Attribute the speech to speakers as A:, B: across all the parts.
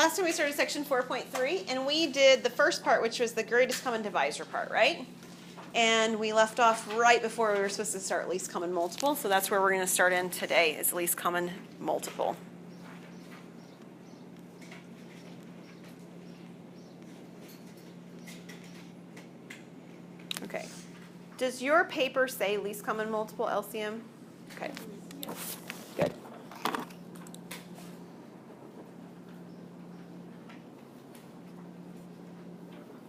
A: Last time we started section 4.3, and we did the first part, which was the greatest common divisor part, right? And we left off right before we were supposed to start least common multiple, so that's where we're going to start in today, is least common multiple. Okay. Does your paper say least common multiple LCM? Okay. Good.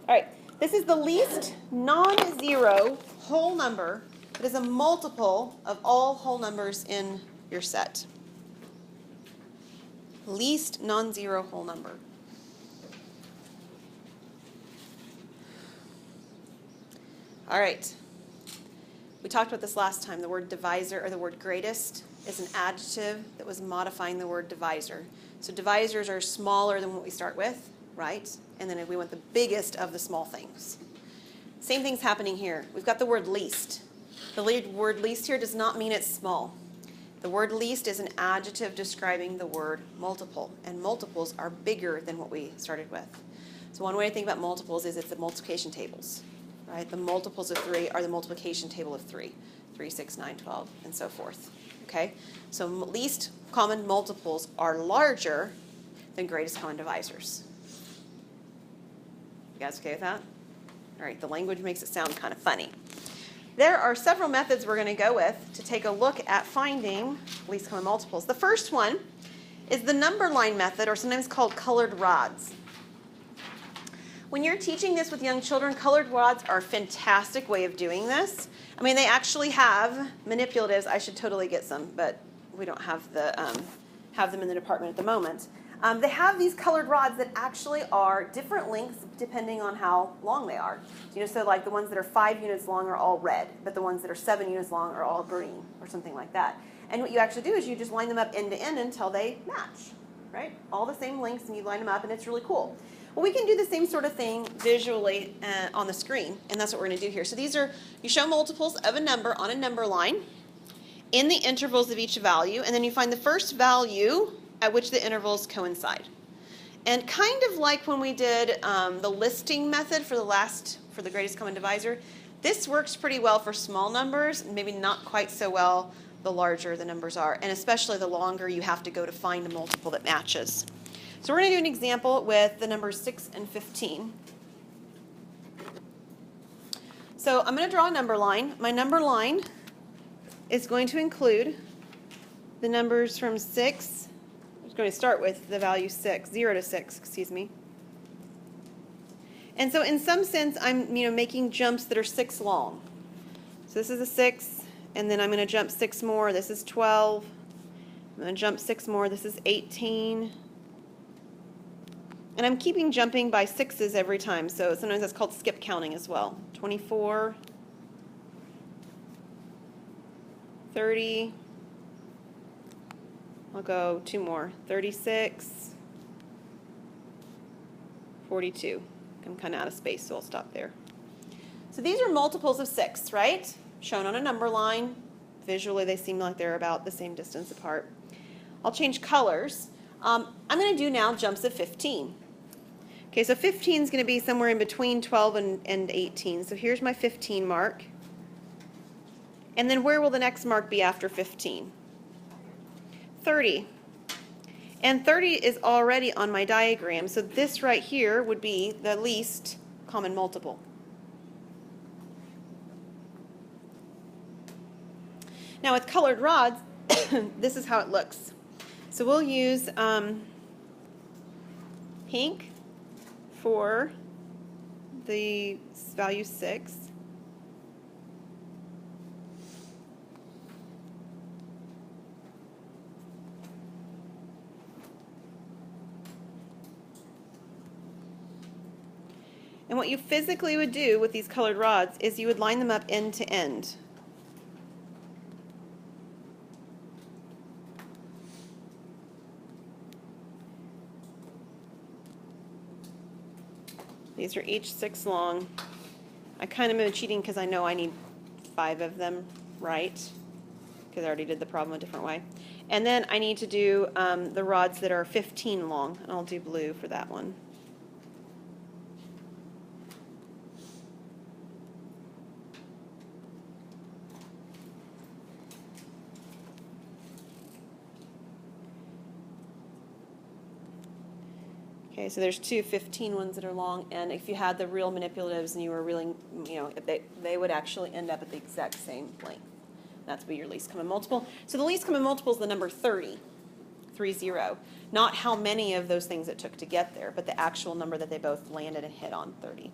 A: All right, this is the least non-zero whole number that is a multiple of all whole numbers in your set. Least non-zero whole number. All right, we talked about this last time. The word divisor, or the word greatest, is an adjective that was modifying the word divisor. So divisors are smaller than what we start with, right? And then we want the biggest of the small things. Same thing's happening here. We've got the word least. The word least here does not mean it's small. The word least is an adjective describing the word multiple, and multiples are bigger than what we started with. So one way to think about multiples is it's the multiplication tables, right? The multiples of 3 are the multiplication table of 3. 3, 6, 9, 12, and so forth, okay? So least common multiples are larger than greatest common divisors. You guys okay with that? All right, the language makes it sound kind of funny. There are several methods we're going to go with to take a look at finding least common multiples. The first one is the number line method, or sometimes called colored rods. When you're teaching this with young children, colored rods are a fantastic way of doing this. I mean, they actually have manipulatives. I should totally get some, but we don't have them in the department at the moment. They have these colored rods that actually are different lengths depending on how long they are. So like the ones that are 5 units long are all red, but the ones that are 7 units long are all green, or something like that. And what you actually do is you just line them up end to end until they match, right? All the same lengths, and you line them up, and it's really cool. Well, we can do the same sort of thing visually on the screen, and that's what we're going to do here. So these are, you show multiples of a number on a number line in the intervals of each value, and then you find the first value at which the intervals coincide. And kind of like when we did the listing method for the greatest common divisor, this works pretty well for small numbers, maybe not quite so well the larger the numbers are, and especially the longer you have to go to find a multiple that matches. So we're going to do an example with the numbers 6 and 15. So I'm going to draw a number line. My number line is going to include the numbers from 6. I'm going to start with the value 6, 0 to 6, excuse me. And so in some sense, I'm making jumps that are 6 long. So this is a 6, and then I'm going to jump 6 more. This is 12. I'm going to jump 6 more. This is 18. And I'm keeping jumping by 6s every time, so sometimes that's called skip counting as well. 24, 30, I'll go 2 more, 36, 42. I'm kind of out of space, so I'll stop there. So these are multiples of 6, right? Shown on a number line. Visually, they seem like they're about the same distance apart. I'll change colors. I'm going to do now jumps of 15. Okay, so 15 is going to be somewhere in between 12 and 18. So here's my 15 mark. And then where will the next mark be after 15? 30. And 30 is already on my diagram, so this right here would be the least common multiple. Now with colored rods, this is how it looks. So we'll use pink for the value 6. And what you physically would do with these colored rods is you would line them up end to end. These are each 6 long. I kind of am cheating because I know I need 5 of them right, because I already did the problem a different way. And then I need to do the rods that are 15 long, and I'll do blue for that one. Okay, so there's two 15 ones that are long, and if you had the real manipulatives and you were really, they would actually end up at the exact same length. That's be your least common multiple. So the least common multiple is the number 30, 30, not how many of those things it took to get there, but the actual number that they both landed and hit on, 30.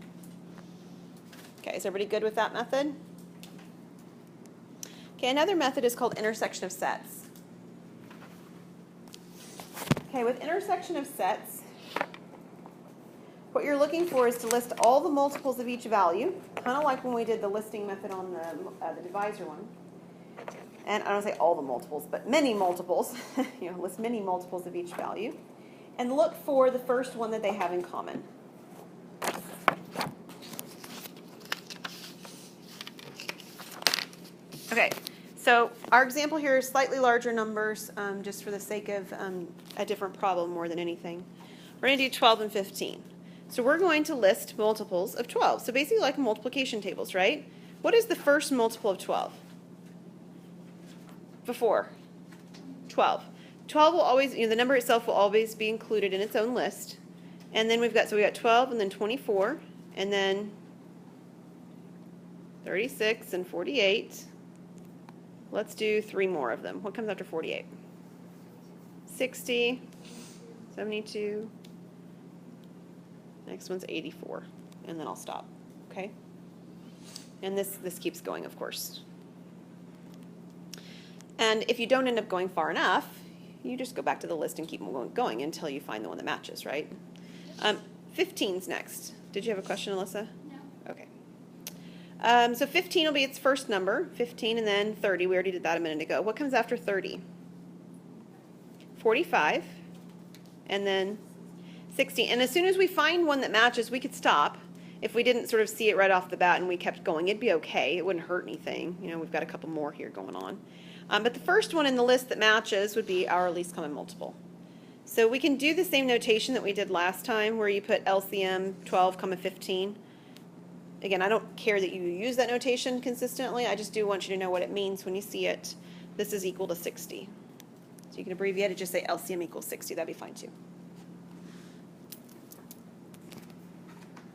A: Okay, is everybody good with that method? Okay, another method is called intersection of sets. Okay, with intersection of sets, what you're looking for is to list all the multiples of each value, kind of like when we did the listing method on the divisor one. And I don't say all the multiples, but many multiples. List many multiples of each value. And look for the first one that they have in common. Okay, so our example here is slightly larger numbers, just for the sake of a different problem more than anything. We're going to do 12 and 15. So we're going to list multiples of 12. So basically like multiplication tables, right? What is the first multiple of 12? Before 12. 12 will always, the number itself will always be included in its own list. And then we got 12 and then 24 and then 36 and 48. Let's do 3 more of them. What comes after 48? 60, 72. Next one's 84. And then I'll stop. Okay? And this keeps going, of course. And if you don't end up going far enough, you just go back to the list and keep going until you find the one that matches, right? 15's next. Did you have a question, Alyssa? No. Okay. So 15 will be its first number, 15, and then 30. We already did that a minute ago. What comes after 30? 45, and then 60. And as soon as we find one that matches, we could stop. If we didn't sort of see it right off the bat and we kept going, it'd be okay. It wouldn't hurt anything. We've got a couple more here going on. But the first one in the list that matches would be our least common multiple. So we can do the same notation that we did last time where you put LCM 12, 15. Again, I don't care that you use that notation consistently. I just do want you to know what it means when you see it. This is equal to 60. So you can abbreviate it, just say LCM equals 60. That'd be fine too.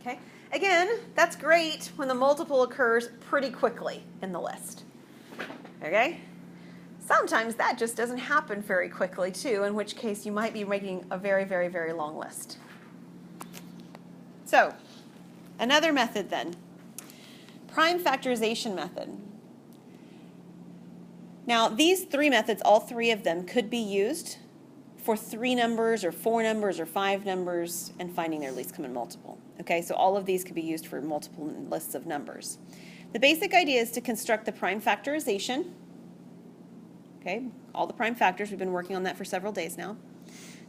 A: Okay. Again, that's great when the multiple occurs pretty quickly in the list. Okay? Sometimes that just doesn't happen very quickly too, in which case you might be making a very, very, very long list. So, another method then, prime factorization method. Now these 3 methods, all 3 of them, could be used for 3 numbers or 4 numbers or 5 numbers and finding their least common multiple. Okay, so all of these could be used for multiple lists of numbers. The basic idea is to construct the prime factorization. Okay, all the prime factors, we've been working on that for several days now.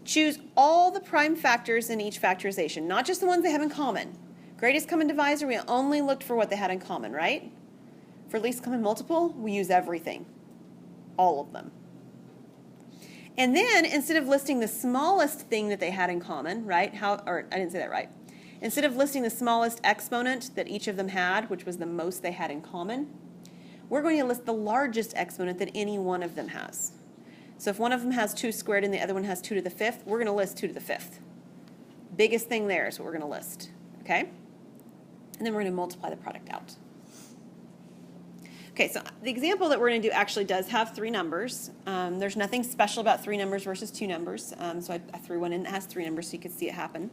A: Choose all the prime factors in each factorization, not just the ones they have in common. Greatest common divisor, we only looked for what they had in common, right? For least common multiple, we use everything, all of them. And then, instead of listing the smallest thing that they had in common, right? I didn't say that right. Instead of listing the smallest exponent that each of them had, which was the most they had in common, we're going to list the largest exponent that any one of them has. So if one of them has 2 squared and the other one has 2 to the 5th, we're going to list 2 to the 5th. Biggest thing there is what we're going to list. Okay? And then we're going to multiply the product out. Okay, so the example that we're going to do actually does have 3 numbers. There's nothing special about 3 numbers versus 2 numbers. So I threw one in that has 3 numbers so you could see it happen.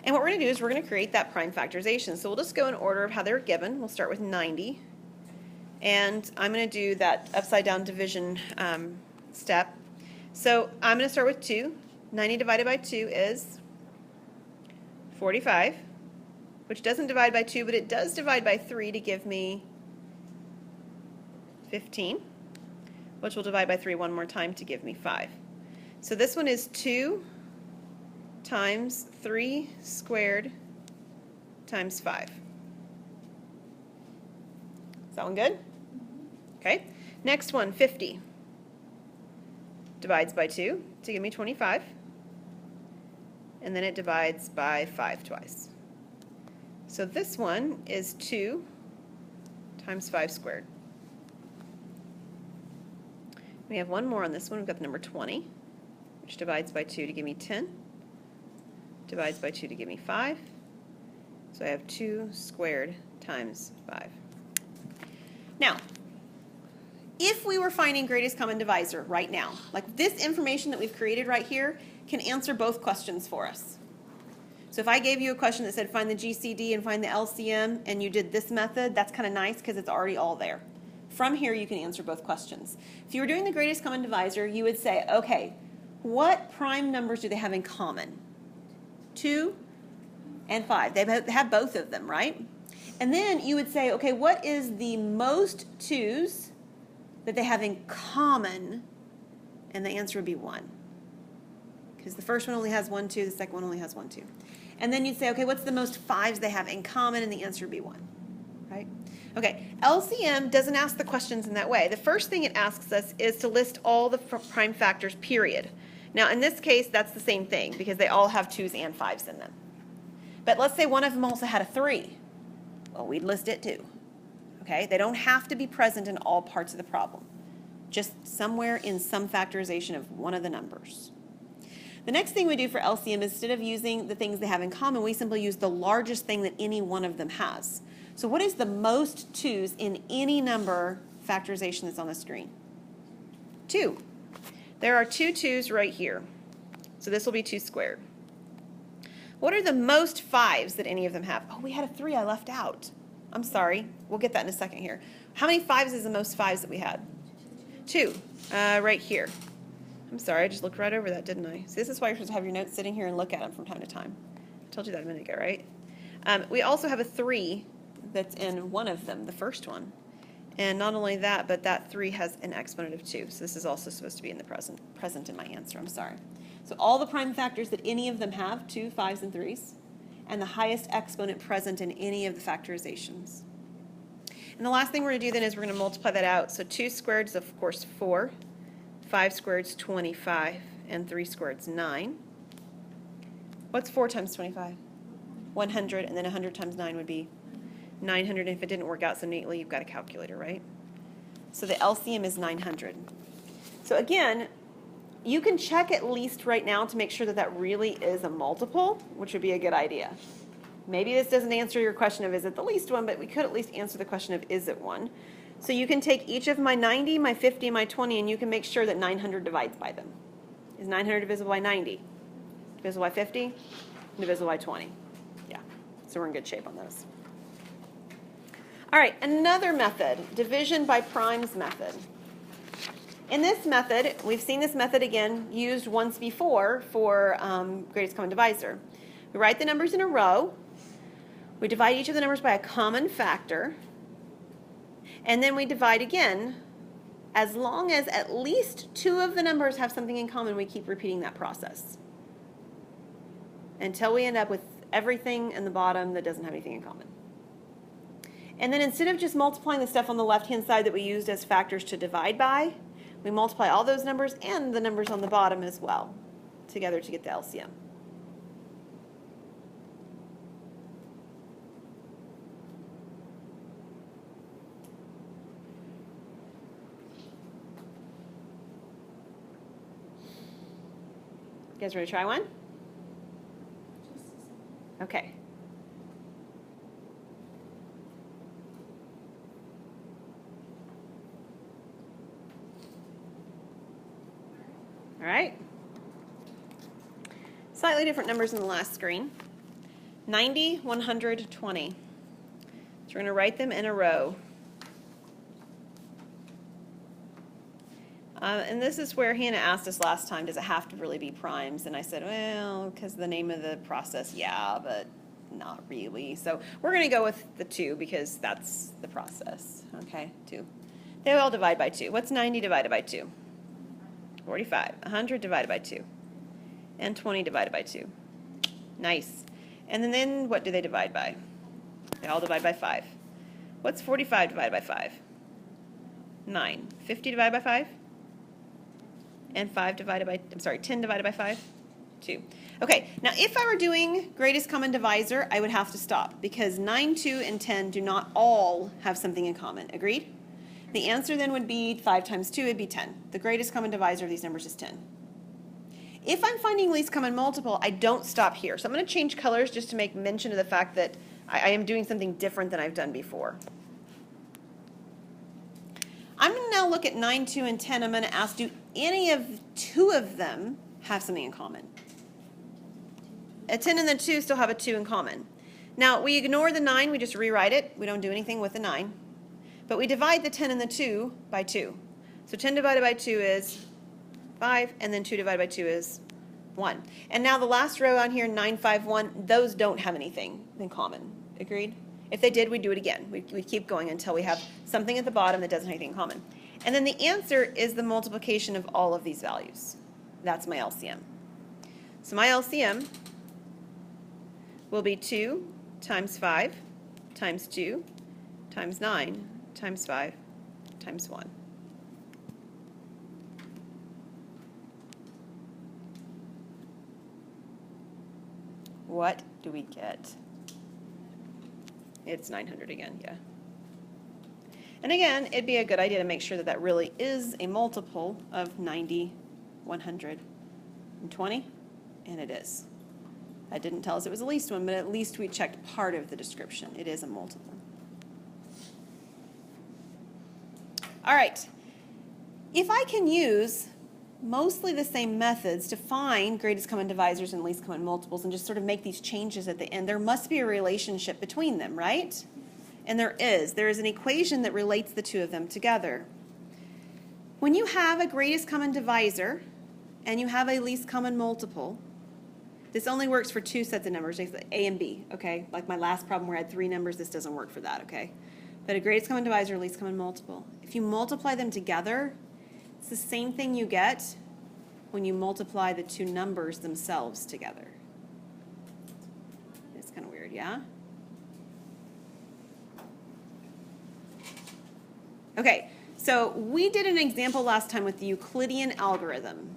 A: And what we're going to do is we're going to create that prime factorization. So we'll just go in order of how they're given. We'll start with 90. And I'm going to do that upside down division step. So I'm going to start with 2. 90 divided by 2 is 45, which doesn't divide by 2, but it does divide by 3 to give me 15, which will divide by 3 one more time to give me 5. So this one is 2 times 3 squared times 5. Is that one good? Okay. Next one, 50. divides by 2 to give me 25. And then it divides by 5 twice. So this one is 2 times 5 squared. We have one more on this one. We've got the number 20, which divides by 2 to give me 10, divides by 2 to give me 5. So I have 2 squared times 5. Now, if we were finding greatest common divisor right now, like this information that we've created right here can answer both questions for us. So if I gave you a question that said find the GCD and find the LCM and you did this method, that's kind of nice because it's already all there. From here you can answer both questions. If you were doing the greatest common divisor, you would say, okay, what prime numbers do they have in common? 2 and 5. They have both of them, right? And then you would say, okay, what is the most 2's that they have in common? And the answer would be 1. Because the first one only has 1, 2, the second one only has 1, 2. And then you'd say, okay, what's the most 5's they have in common? And the answer would be 1, right? Okay, LCM doesn't ask the questions in that way. The first thing it asks us is to list all the prime factors, period. Now, in this case, that's the same thing because they all have 2's and 5's in them. But let's say one of them also had a 3. Well, we'd list it too. Okay, they don't have to be present in all parts of the problem, just somewhere in some factorization of one of the numbers. The next thing we do for LCM, instead of using the things they have in common, we simply use the largest thing that any one of them has. So what is the most 2's in any number factorization that's on the screen? 2. There are 2 2's right here. So this will be 2 squared. What are the most 5's that any of them have? Oh, we had a 3 I left out. I'm sorry. We'll get that in a second here. How many 5's is the most 5's that we had? 2. Right here. I'm sorry, I just looked right over that, didn't I? So this is why you're supposed to have your notes sitting here and look at them from time to time. I told you that a minute ago, right? We also have a 3 that's in one of them, the first one. And not only that, but that 3 has an exponent of 2. So this is also supposed to be in the present in my answer. I'm sorry. So all the prime factors that any of them have, 2, 5's, and 3's, and the highest exponent present in any of the factorizations. And the last thing we're going to do then is we're going to multiply that out. So 2 squared is, of course, 4. 5 squared is 25, and 3 squared is 9. What's 4 times 25? 100, and then 100 times 9 would be 900. And if it didn't work out so neatly, you've got a calculator, right? So the LCM is 900. So again, you can check at least right now to make sure that that really is a multiple, which would be a good idea. Maybe this doesn't answer your question of is it the least one, but we could at least answer the question of is it one. So you can take each of my 90, my 50, and my 20, and you can make sure that 900 divides by them. Is 900 divisible by 90? Divisible by 50? Divisible by 20. Yeah, so we're in good shape on those. All right, another method, division by primes method. In this method, we've seen this method again used once before for greatest common divisor. We write the numbers in a row. We divide each of the numbers by a common factor. And then we divide again. As long as at least 2 of the numbers have something in common, we keep repeating that process until we end up with everything in the bottom that doesn't have anything in common. And then instead of just multiplying the stuff on the left-hand side that we used as factors to divide by, we multiply all those numbers and the numbers on the bottom as well together to get the LCM. You guys ready to try one? Okay. All right. Slightly different numbers in the last screen. 90, 100, 20. So we're going to write them in a row. And this is where Hannah asked us last time, does it have to really be primes? And I said, well, because the name of the process, yeah, but not really. So we're going to go with the 2 because that's the process. Okay, 2. They all divide by 2. What's 90 divided by 2? 45. 100 divided by 2. And 20 divided by 2. Nice. And then what do they divide by? They all divide by 5. What's 45 divided by 5? 9. 50 divided by 5? And 5 divided by, 10 divided by 5? 2. Okay, now if I were doing greatest common divisor, I would have to stop because 9, 2, and 10 do not all have something in common. Agreed? The answer then would be 5 times 2 would be 10. The greatest common divisor of these numbers is 10. If I'm finding least common multiple, I don't stop here. So I'm going to change colors just to make mention of the fact that I am doing something different than I've done before. I'm going to now look at 9, 2, and 10. I'm going to ask, do any of 2 of them have something in common? A 10 and the 2 still have a 2 in common. Now, we ignore the 9. We just rewrite it. We don't do anything with the 9. But we divide the 10 and the 2 by 2. So 10 divided by 2 is 5, and then 2 divided by 2 is 1. And now the last row on here, 9, 5, 1, those don't have anything in common. Agreed? If they did, we'd do it again. We'd keep going until we have something at the bottom that doesn't have anything in common. And then the answer is the multiplication of all of these values. That's my LCM. So my LCM will be 2 times 5 times 2 times 9 times 5 times 1. What do we get? It's 900 again, yeah. And again, it'd be a good idea to make sure that that really is a multiple of 90, 120, and it is. That didn't tell us it was the least one, but at least we checked part of the description. It is a multiple. All right. If I can use mostly the same methods to find greatest common divisors and least common multiples and just sort of make these changes at the end, there must be a relationship between them, right? And there is. There is an equation that relates the 2 of them together. When you have a greatest common divisor and you have a least common multiple, this only works for 2 sets of numbers, A and B, okay? Like my last problem where I had 3 numbers, this doesn't work for that, okay? But a greatest common divisor and least common multiple. If you multiply them together, it's the same thing you get when you multiply the 2 numbers themselves together. It's kind of weird, yeah? Okay, so we did an example last time with the Euclidean algorithm.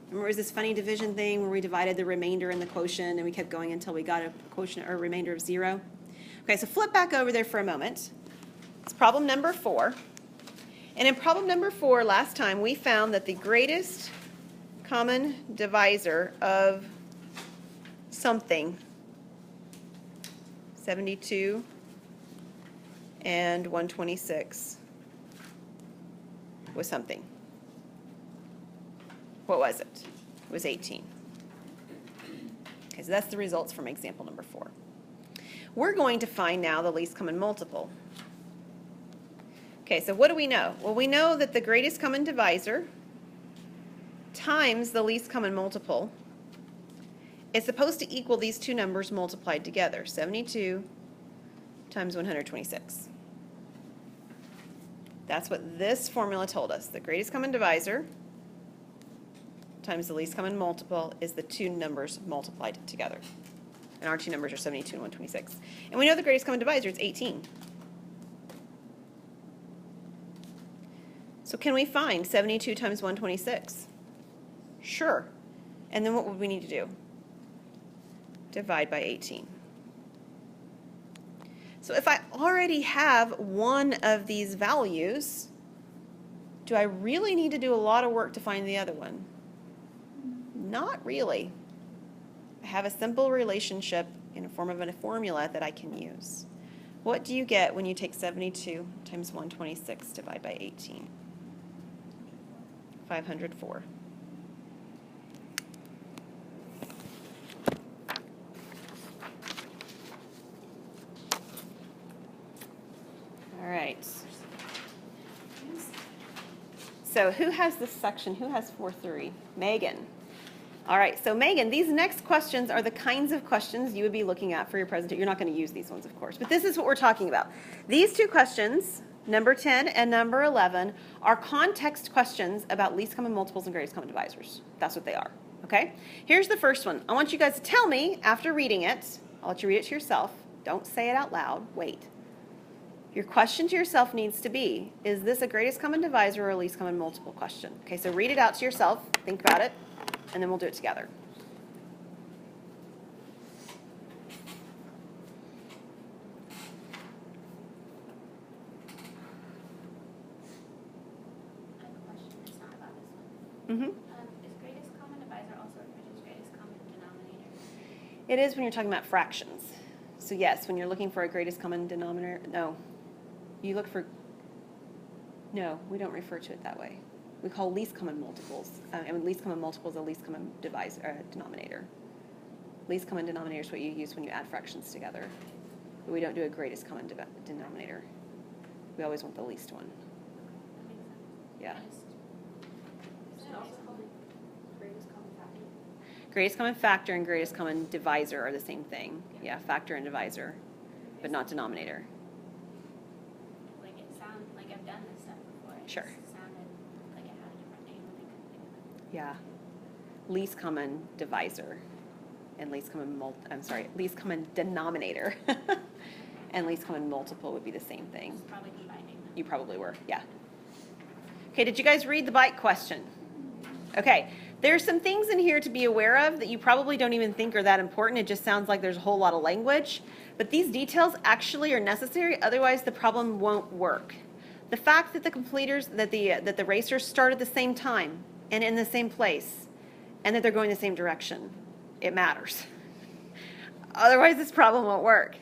A: Remember, it was this funny division thing where we divided the remainder and the quotient, and we kept going until we got a quotient or a remainder of 0? Okay, so flip back over there for a moment. It's problem number 4. And in problem number 4, last time, we found that the greatest common divisor of something, 72 and 126, was something. What was it? It was 18. Okay, so that's the results from example number 4. We're going to find now the least common multiple. Okay, so what do we know? Well, we know that the greatest common divisor times the least common multiple is supposed to equal these 2 numbers multiplied together, 72 times 126. That's what this formula told us. The greatest common divisor times the least common multiple is the 2 numbers multiplied together. And our 2 numbers are 72 and 126. And we know the greatest common divisor is 18. So can we find 72 times 126? Sure. And then what would we need to do? Divide by 18. So if I already have one of these values, do I really need to do a lot of work to find the other one? Not really. I have a simple relationship in the form of a formula that I can use. What do you get when you take 72 times 126 divided by 18? 504. All right. So who has this section? Who has 4.3? Megan. All right, so Megan, these next questions are the kinds of questions you would be looking at for your presentation. You're not going to use these ones, of course, but this is what we're talking about. These 2 questions, number 10 and number 11, are context questions about least common multiples and greatest common divisors. That's what they are, okay? Here's the first one. I want you guys to tell me, after reading it, I'll let you read it to yourself. Don't say it out loud. Wait. Your question to yourself needs to be, is this a greatest common divisor or a least common multiple question? Okay, so read it out to yourself, think about it, and then we'll do it together. Mm-hmm.
B: Is greatest common divisor also referred to as greatest common denominator?
A: It is when you're talking about fractions. So yes, when you're looking for a greatest common denominator, no. You look for, no, we don't refer to it that way. We call least common multiples. Least common multiple is a least common divisor, denominator. Least common denominator is what you use when you add fractions together. But we don't do a greatest common denominator. We always want the least one.
B: That makes sense.
A: Yeah.
B: Is it also called greatest common factor?
A: Greatest common factor and greatest common divisor are the same thing. Yeah, factor and divisor, but not denominator.
B: Like it sounds like I've done this stuff before. It
A: Sure.
B: just sounded like it had a different name when I couldn't think of it.
A: Yeah. Least common divisor and least common denominator and least common multiple would be the same thing.
B: It's probably combining them.
A: You probably were, yeah. Okay, did you guys read the bike question? Okay, there's some things in here to be aware of that you probably don't even think are that important. It just sounds like there's a whole lot of language. But these details actually are necessary, otherwise the problem won't work. The fact that the completers, that the racers start at the same time and in the same place, and that they're going the same direction, it matters. Otherwise this problem won't work.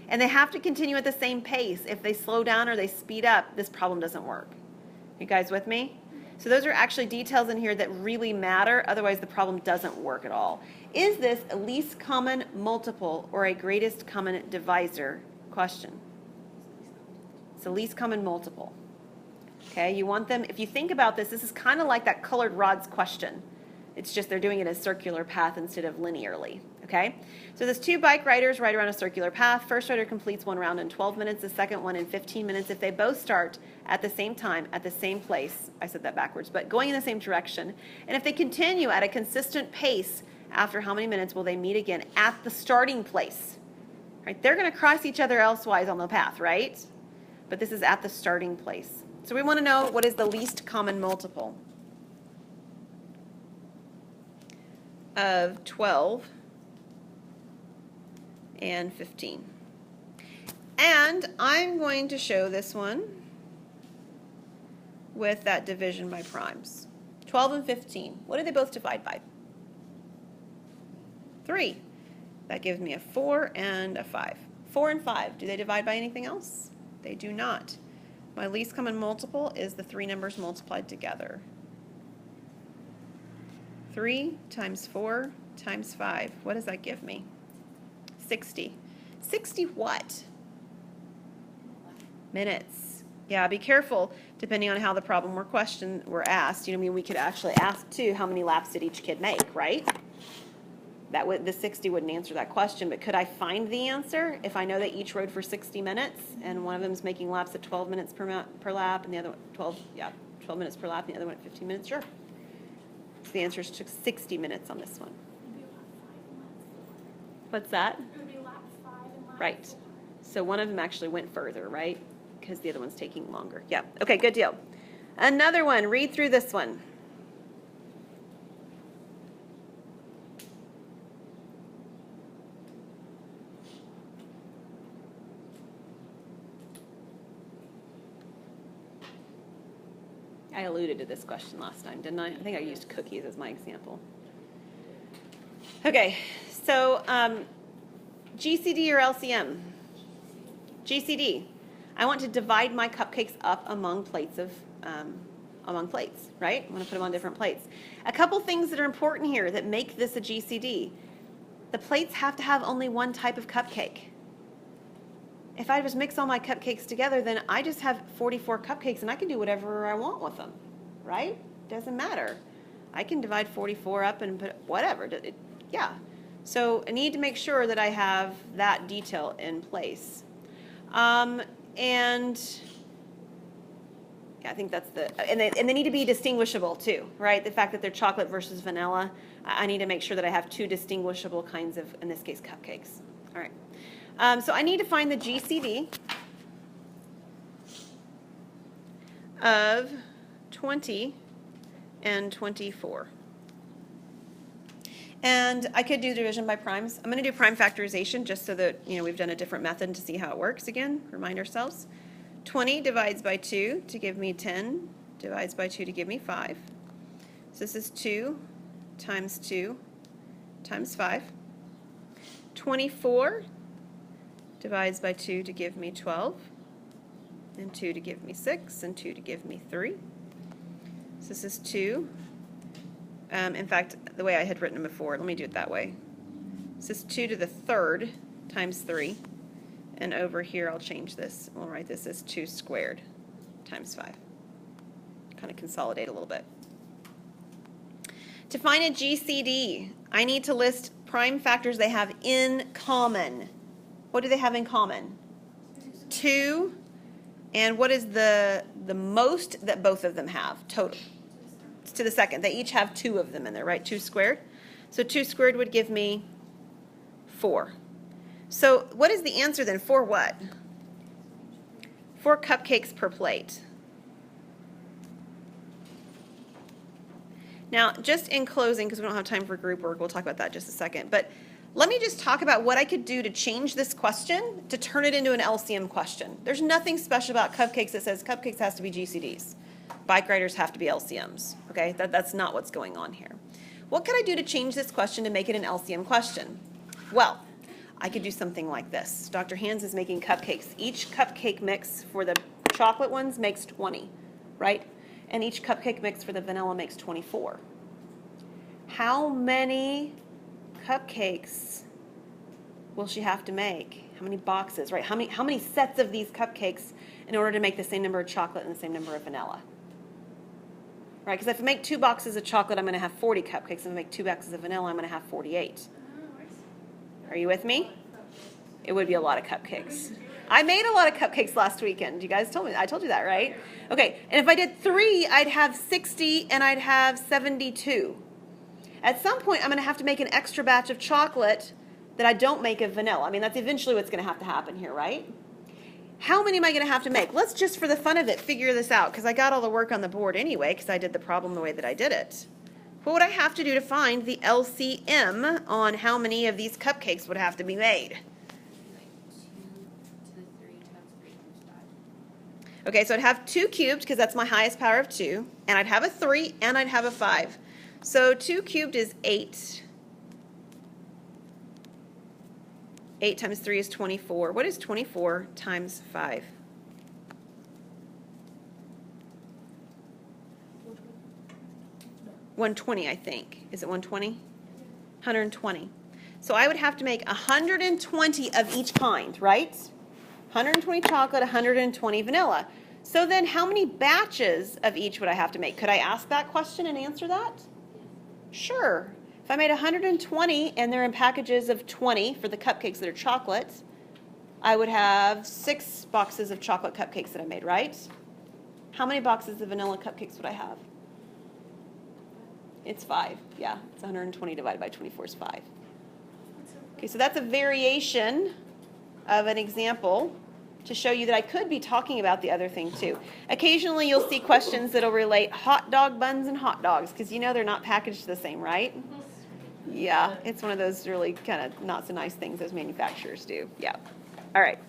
A: And they have to continue at the same pace. If they slow down or they speed up, this problem doesn't work. You guys with me? So those are actually details in here that really matter, otherwise the problem doesn't work at all. Is this a least common multiple or a greatest common divisor question? It's a least common multiple. Okay, you want them, if you think about this, this is kind of like that colored rods question. It's just they're doing it as circular path instead of linearly. Okay, so there's two bike riders ride around a circular path. First rider completes one round in 12 minutes, the second one in 15 minutes. If they both start at the same time, at the same place, I said that backwards, but going in the same direction, and if they continue at a consistent pace, after how many minutes will they meet again at the starting place? Right, they're going to cross each other elsewise on the path, right? But this is at the starting place. So we want to know what is the least common multiple of 12 and 15. And I'm going to show this one with that division by primes. 12 and 15. What do they both divide by? 3. That gives me a 4 and a 5. 4 and 5. Do they divide by anything else? They do not. My least common multiple is the three numbers multiplied together. 3 times 4 times 5. What does that give me? 60. 60 what? Minutes. Yeah, be careful depending on how the problem or question were asked. You know, I mean, we could actually ask too, how many laps did each kid make, right? That would, the 60 wouldn't answer that question, but could I find the answer if I know they each rode for 60 minutes and one of them is making laps at 12 minutes per lap and the other 12 minutes per lap and the other one at 15 minutes? Sure. So the answer is took 60 minutes on this one. What's that?
B: It would be lap 5 and lap
A: Right.
B: 4.
A: So one of them actually went further, right? Because the other one's taking longer. Yeah. Okay, good deal. Another one. Read through this one. I alluded to this question last time, didn't I? I think I used cookies as my example. Okay, so GCD or LCM? GCD. I want to divide my cupcakes up among plates, right? I want to put them on different plates. A couple things that are important here that make this a GCD. The plates have to have only one type of cupcake. If I just mix all my cupcakes together, then I just have 44 cupcakes and I can do whatever I want with them, right? Doesn't matter. I can divide 44 up and put whatever. Yeah. So I need to make sure that I have that detail in place. And yeah, I think that's and they need to be distinguishable too, right? The fact that they're chocolate versus vanilla, I need to make sure that I have two distinguishable kinds of, in this case, cupcakes. All right. So I need to find the GCD of 20 and 24. And I could do division by primes. I'm going to do prime factorization just so that we've done a different method to see how it works again. Remind ourselves. 20 divides by 2 to give me 10, divides by 2 to give me 5. So this is 2 times 2 times 5. 24 divides by 2 to give me 12, and 2 to give me 6, and 2 to give me 3. So this is 2. In fact, the way I had written them before, let me do it that way. This is 2 to the third times 3. And over here, I'll change this. We'll write this as 2 squared times 5. Kind of consolidate a little bit. To find a GCD, I need to list prime factors they have in common. What do they have in common? 2. And what is the most that both of them have total? It's to the second. They each have 2 of them in there, right? 2 squared. So 2 squared would give me 4. So what is the answer then? For what? 4 cupcakes per plate. Now, just in closing, because we don't have time for group work, we'll talk about that in just a second, but let me just talk about what I could do to change this question to turn it into an LCM question. There's nothing special about cupcakes that says cupcakes has to be GCDs. Bike riders have to be LCMs, okay? That's not what's going on here. What could I do to change this question to make it an LCM question? Well, I could do something like this. Dr. Hans is making cupcakes. Each cupcake mix for the chocolate ones makes 20, right? And each cupcake mix for the vanilla makes 24. How many cupcakes will she have to make? How many boxes, right? How many sets of these cupcakes in order to make the same number of chocolate and the same number of vanilla? Right, because if I make 2 boxes of chocolate, I'm going to have 40 cupcakes. If I make 2 boxes of vanilla, I'm going to have 48. Are you with me? It would be a lot of cupcakes. I made a lot of cupcakes last weekend. You guys told me. I told you that, right? Okay, and if I did 3, I'd have 60 and I'd have 72. At some point, I'm going to have to make an extra batch of chocolate that I don't make of vanilla. I mean, that's eventually what's going to have to happen here, right? How many am I going to have to make? Let's just, for the fun of it, figure this out, because I got all the work on the board anyway, because I did the problem the way that I did it. What would I have to do to find the LCM on how many of these cupcakes would have to be made? Okay, so I'd have 2 cubed, because that's my highest power of 2, and I'd have a 3, and I'd have a 5. So 2 cubed is 8. 8 times 3 is 24. What is 24 times 5? 120, I think. Is it 120? 120. So I would have to make 120 of each kind, right? 120 chocolate, 120 vanilla. So then how many batches of each would I have to make? Could I ask that question and answer that? Sure. If I made 120 and they're in packages of 20 for the cupcakes that are chocolate, I would have 6 boxes of chocolate cupcakes that I made, right? How many boxes of vanilla cupcakes would I have? It's 5. Yeah, it's 120 divided by 24 is 5. Okay, so that's a variation of an example to show you that I could be talking about the other thing too. Occasionally you'll see questions that'll relate hot dog buns and hot dogs, because you know they're not packaged the same, right? Yeah, it's one of those really kind of not so nice things those manufacturers do. Yeah. All right.